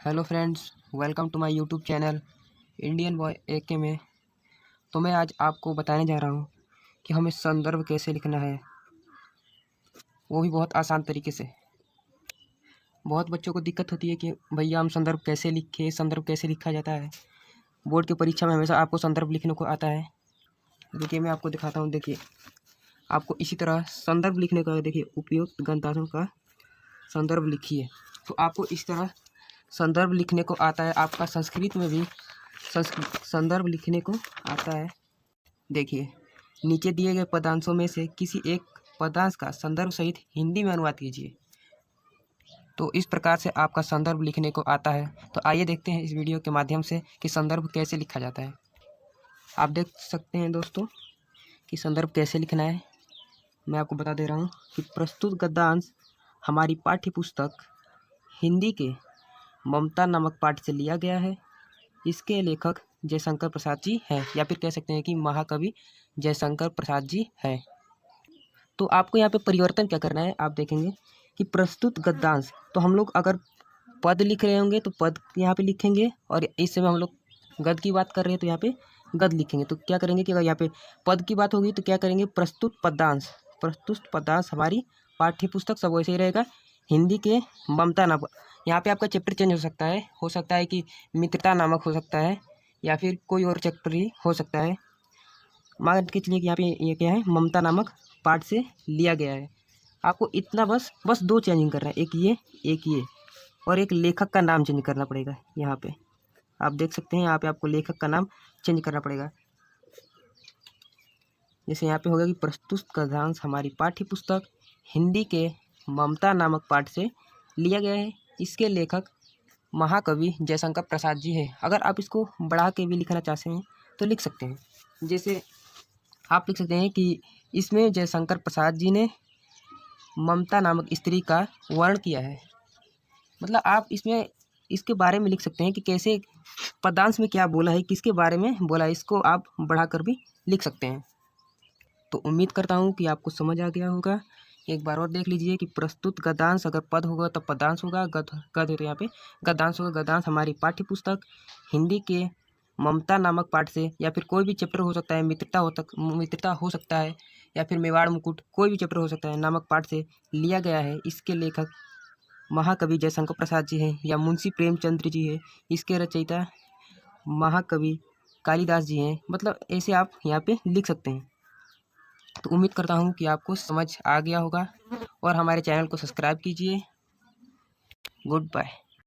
Hello friends, welcome to my YouTube channel Indian boy AK में। तो मैं आज आपको बताने जा रहा हूँ कि हमें संदर्भ कैसे लिखना है, वो भी बहुत आसान तरीके से। बहुत बच्चों को दिक्कत होती है कि भैया हम संदर्भ कैसे लिखें, संदर्भ कैसे लिखा जाता है। बोर्ड की परीक्षा में हमेशा आपको संदर्भ लिखने को आता है। देखिए मैं आपको दिखाता हूँ। देखिए आपको इसी तरह संदर्भ लिखने का, देखिए उपयुक्त ग्रंथों का संदर्भ लिखिए। तो आपको इस तरह संदर्भ लिखने को आता है। आपका संस्कृत में भी संदर्भ लिखने को आता है। देखिए नीचे दिए गए पदांशों में से किसी एक पदांश का संदर्भ सहित हिंदी में अनुवाद कीजिए। तो इस प्रकार से आपका संदर्भ लिखने को आता है। तो आइए देखते हैं इस वीडियो के माध्यम से कि संदर्भ कैसे लिखा जाता है। आप देख सकते हैं दोस्तों कि संदर्भ कैसे लिखना है। मैं आपको बता दे रहा हूँ कि प्रस्तुत गद्यांश हमारी पाठ्य पुस्तक हिंदी के ममता नामक पाठ से लिया गया है। इसके लेखक जयशंकर प्रसाद जी हैं, या फिर कह सकते हैं कि महाकवि जयशंकर प्रसाद जी हैं। तो आपको यहाँ पे परिवर्तन क्या करना है, आप देखेंगे कि प्रस्तुत गद्यांश, तो हम लोग अगर पद लिख रहे होंगे तो पद यहाँ पे लिखेंगे, और इस समय हम लोग गद की बात कर रहे हैं तो यहाँ पे गद लिखेंगे। तो क्या करेंगे कि अगर यहाँ पे पद की बात होगी तो क्या करेंगे, प्रस्तुत पदांश। प्रस्तुत पदांश हमारी पाठ्य पुस्तक, सब वैसे ही रहेगा, हिंदी के ममता नामक। यहाँ पे आपका चैप्टर चेंज हो सकता है कि मित्रता नामक हो सकता है, या फिर कोई और चैप्टर ही हो सकता है। मान के चलिए कि यहाँ पे ये क्या है, ममता नामक पाठ से लिया गया है। आपको इतना बस दो चेंजिंग करना है, एक ये और एक लेखक का नाम चेंज करना पड़ेगा। यहाँ पे आप देख सकते हैं, यहाँ पे आपको लेखक का नाम चेंज करना पड़ेगा। जैसे यहाँ पे होगा कि प्रस्तुत गद्यांश हमारी पाठ्य पुस्तक हिंदी के ममता नामक पाठ से लिया गया है। इसके लेखक महाकवि जयशंकर प्रसाद जी हैं। अगर आप इसको बढ़ा के भी लिखना चाहते हैं तो लिख सकते हैं। जैसे आप लिख सकते हैं कि इसमें जयशंकर प्रसाद जी ने ममता नामक स्त्री का वर्णन किया है। मतलब आप इसमें इसके बारे में लिख सकते हैं कि कैसे पदांश में क्या बोला है, किसके बारे में बोला है, इसको आप बढ़ाकर भी लिख सकते हैं। तो उम्मीद करता हूँ कि आपको समझ आ गया होगा। एक बार और देख लीजिए कि प्रस्तुत गद्यांश, अगर पद होगा तो पदांश होगा, गद है तो यहाँ पे गद्यांश होगा। गद्यांश हमारी पाठ्य पुस्तक हिंदी के ममता नामक पाठ से, या फिर कोई भी चैप्टर हो सकता है, मित्रता हो सकता है, या फिर मेवाड़ मुकुट, कोई भी चैप्टर हो सकता है, नामक पाठ से लिया गया है। इसके लेखक महाकवि जयशंकर प्रसाद जी हैं या मुंशी प्रेमचंद्र जी हैं। इसके रचयिता महाकवि कालिदास जी हैं। मतलब ऐसे आप यहाँ पे लिख सकते हैं। तो उम्मीद करता हूँ कि आपको समझ आ गया होगा, और हमारे चैनल को सब्सक्राइब कीजिए। Good bye.